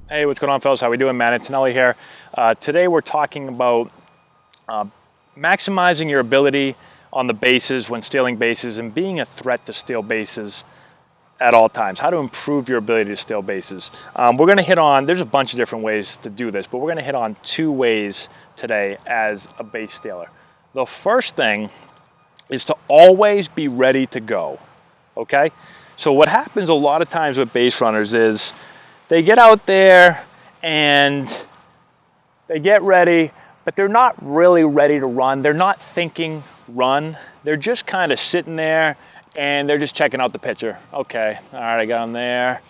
Hey, what's going on, fellas? How we doing? Matt Antonelli here. Today we're talking about uh, maximizing your ability on the bases when stealing bases and being a threat to steal bases at all times. How to improve your ability to steal bases. We're going to hit on, there's a bunch of different ways to do this, but we're going to hit on two ways today as a base stealer. The first thing is to always be ready to go, okay? So what happens a lot of times with base runners is they get out there and they get ready, but they're not really ready to run. They're not thinking run. They're just kind of sitting there and they're just checking out the pitcher. Okay, all right, I got him there.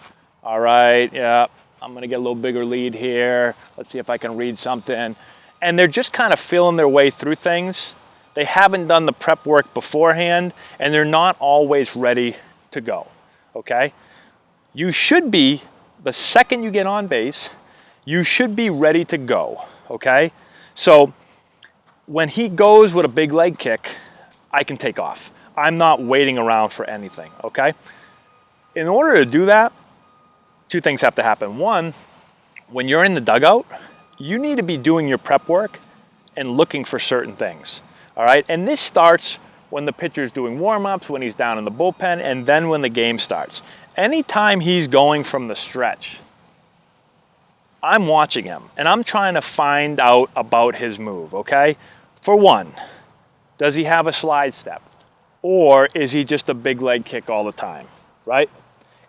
All right, yeah, I'm gonna get a little bigger lead here. Let's see if I can read something. And they're just kind of feeling their way through things. They haven't done the prep work beforehand and they're not always ready to go, okay? You should be, the second you get on base, you should be ready to go, okay? So when he goes with a big leg kick, I can take off. I'm not waiting around for anything, okay? In order to do that, two things have to happen. One, when you're in the dugout, you need to be doing your prep work and looking for certain things, all right? And this starts when the pitcher's doing warm-ups, when he's down in the bullpen, and then when the game starts. Anytime he's going from the stretch, I'm watching him and I'm trying to find out about his move, okay? For one, does he have a slide step? Or is he just a big leg kick all the time, right?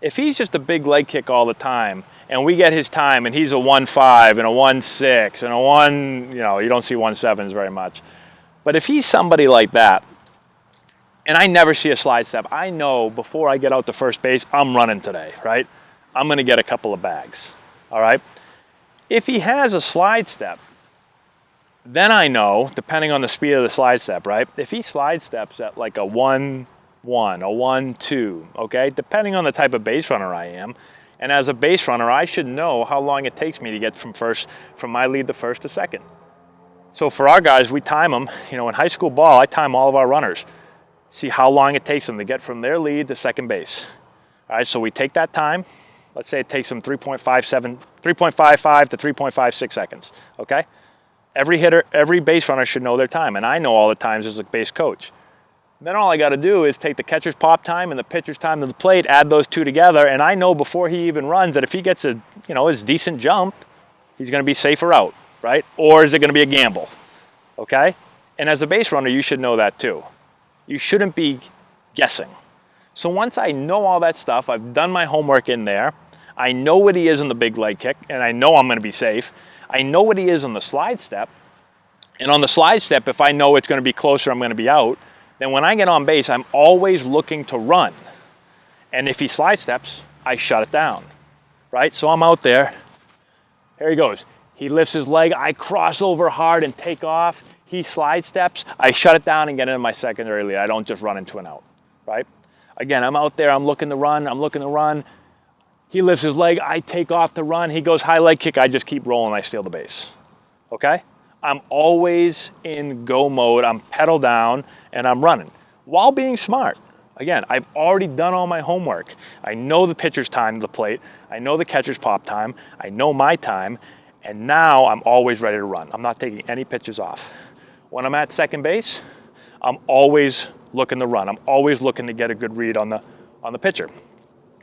If he's just a big leg kick all the time and we get his time and he's a 1.5 and a 1.6 and a 1, you don't see 1.7s very much. But if he's somebody like that, and I never see a slide step, I know before I get out to first base, I'm running today, right? I'm gonna get a couple of bags, all right? If he has a slide step, then I know, depending on the speed of the slide step, right? If he slide steps at like a 1.1, a 1.2, okay? Depending on the type of base runner I am, and as a base runner, I should know how long it takes me to get from my lead to first to second. So for our guys, we time them, in high school ball, I time all of our runners. See how long it takes them to get from their lead to second base. All right, so we take that time. Let's say it takes them 3.55 to 3.56 seconds, okay? Every base runner should know their time, and I know all the times as a base coach. Then all I gotta do is take the catcher's pop time and the pitcher's time to the plate, add those two together, and I know before he even runs that if he gets his decent jump, he's gonna be safer out, right? Or is it gonna be a gamble, okay? And as a base runner, you should know that too. You shouldn't be guessing. So once I know all that stuff, I've done my homework in there, I know what he is in the big leg kick, and I know I'm gonna be safe. I know what he is on the slide step, and on the slide step, if I know it's gonna be closer, I'm gonna be out, then when I get on base, I'm always looking to run. And if he slide steps, I shut it down, right? So I'm out there, here he goes. He lifts his leg, I cross over hard and take off. He slide steps, I shut it down and get into my secondary lead. I don't just run into an out, right? Again, I'm out there, I'm looking to run. He lifts his leg, I take off to run. He goes high leg kick, I just keep rolling, I steal the base, okay? I'm always in go mode, I'm pedal down and I'm running while being smart. Again, I've already done all my homework. I know the pitcher's time to the plate. I know the catcher's pop time. I know my time. And now I'm always ready to run. I'm not taking any pitches off. When I'm at second base, I'm always looking to run. I'm always looking to get a good read on the pitcher.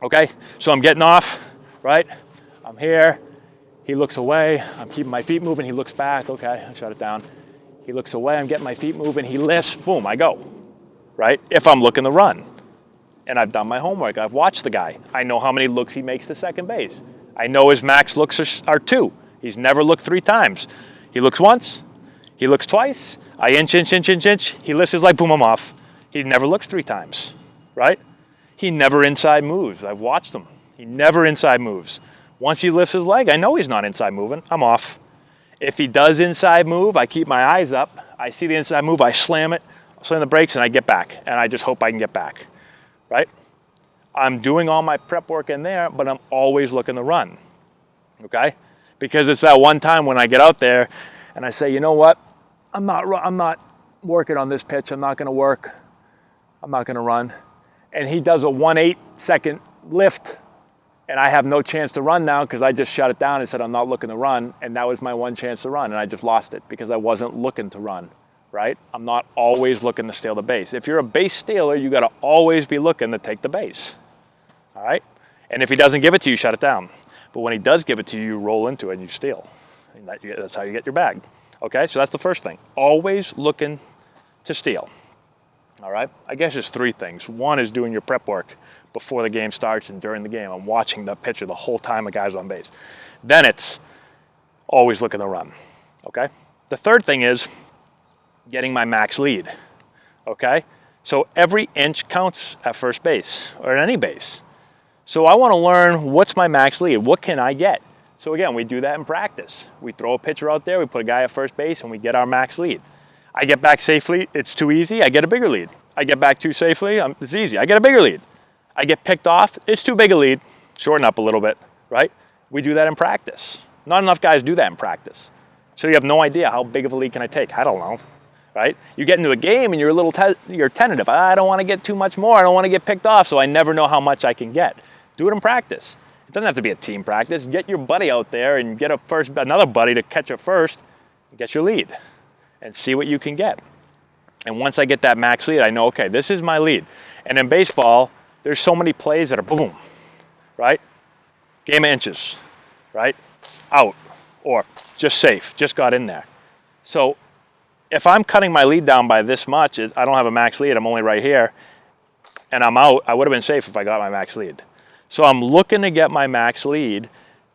Okay, so I'm getting off, right? I'm here. He looks away. I'm keeping my feet moving. He looks back. Okay, I shut it down. He looks away. I'm getting my feet moving. He lifts. Boom, I go, right? If I'm looking to run. And I've done my homework. I've watched the guy. I know how many looks he makes to second base. I know his max looks are 2. He's never looked 3 times. He looks once. He looks twice. I inch. He lifts his leg. Boom, I'm off. He never looks 3 times, right? He never inside moves. I've watched him. He never inside moves. Once he lifts his leg, I know he's not inside moving. I'm off. If he does inside move, I keep my eyes up. I see the inside move, I slam it, slam the brakes, and I get back. And I just hope I can get back, right? I'm doing all my prep work in there, but I'm always looking to run, okay? Because it's that one time when I get out there and I say, you know what? I'm not working on this pitch. I'm not going to work. I'm not going to run. And he does a 1/8 second lift and I have no chance to run now because I just shut it down and said I'm not looking to run, and that was my one chance to run, and I just lost it because I wasn't looking to run, right? I'm not always looking to steal the base. If you're a base stealer, you got to always be looking to take the base, all right? And if he doesn't give it to you, shut it down. But when he does give it to you, you roll into it and you steal. And that's how you get your bag, okay? So that's the first thing. Always looking to steal, all right? I guess there's three things. One is doing your prep work before the game starts and during the game. I'm watching the pitcher the whole time a guy's on base. Then it's always looking to run, okay? The third thing is getting my max lead, okay? So every inch counts at first base or at any base. So I want to learn what's my max lead. What can I get? So again, we do that in practice. We throw a pitcher out there, we put a guy at first base, and we get our max lead. I get back safely, it's too easy, I get a bigger lead. I get back too safely, it's easy, I get a bigger lead. I get picked off, it's too big a lead, shorten up a little bit, right? We do that in practice. Not enough guys do that in practice. So you have no idea how big of a lead can I take? I don't know, right? You get into a game and you're a little you're tentative. I don't want to get too much more, I don't want to get picked off, so I never know how much I can get. Do it in practice. It doesn't have to be a team practice. Get your buddy out there and get another buddy to catch it first and get your lead and see what you can get. And once I get that max lead, I know, okay, this is my lead. And in baseball, there's so many plays that are boom, right? Game of inches, right? Out, or just safe, just got in there. So if I'm cutting my lead down by this much, I don't have a max lead, I'm only right here, and I'm out, I would have been safe if I got my max lead. So I'm looking to get my max lead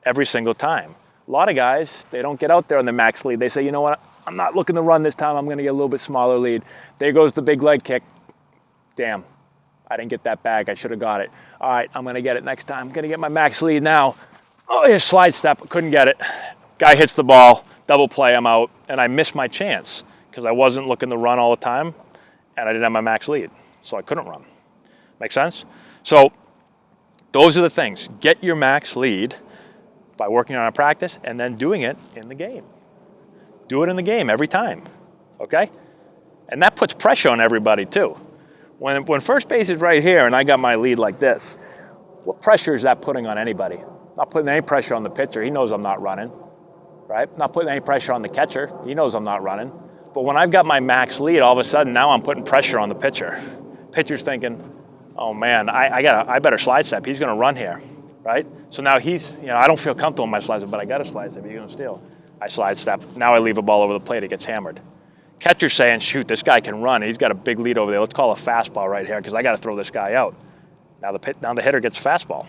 every single time. A lot of guys, they don't get out there on the max lead. They say, you know what, I'm not looking to run this time, I'm gonna get a little bit smaller lead. There goes the big leg kick. Damn, I didn't get that bag, I should have got it. All right, I'm gonna get it next time. I'm gonna get my max lead now. Oh, here's slide step, couldn't get it. Guy hits the ball, double play, I'm out, and I missed my chance because I wasn't looking to run all the time and I didn't have my max lead, so I couldn't run. Make sense? So those are the things. Get your max lead by working on a practice and then doing it in the game. Do it in the game every time, okay? And that puts pressure on everybody too. When first base is right here and I got my lead like this, what pressure is that putting on anybody? Not putting any pressure on the pitcher. He knows I'm not running, right? Not putting any pressure on the catcher. He knows I'm not running. But when I've got my max lead, all of a sudden now I'm putting pressure on the pitcher. Pitcher's thinking, oh man, I better slide step. He's going to run here, right? So now I don't feel comfortable in my slide step, but I got to slide step. He's going to steal. I slide step. Now I leave a ball over the plate. It gets hammered. Catcher's saying, shoot, this guy can run. He's got a big lead over there. Let's call a fastball right here because I got to throw this guy out. Now the hitter gets a fastball,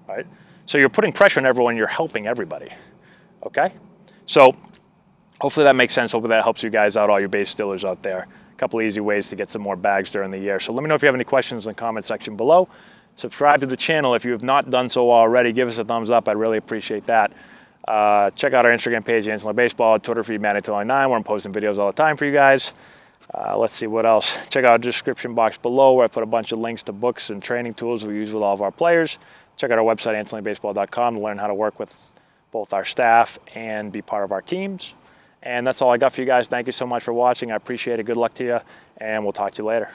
right? So you're putting pressure on everyone. You're helping everybody, okay? So hopefully that makes sense. Hopefully that helps you guys out, all your base stealers out there. A couple easy ways to get some more bags during the year. So let me know if you have any questions in the comment section below. Subscribe to the channel if you have not done so already. Give us a thumbs up. I'd really appreciate that. Check out our Instagram page, Antonelli Baseball, Twitter feed, Antonelli9, where I'm posting videos all the time for you guys. Let's see what else. Check out the description box below where I put a bunch of links to books and training tools we use with all of our players. Check out our website, AntonelliBaseball.com, to learn how to work with both our staff and be part of our teams. And that's all I got for you guys. Thank you so much for watching. I appreciate it. Good luck to you, and we'll talk to you later.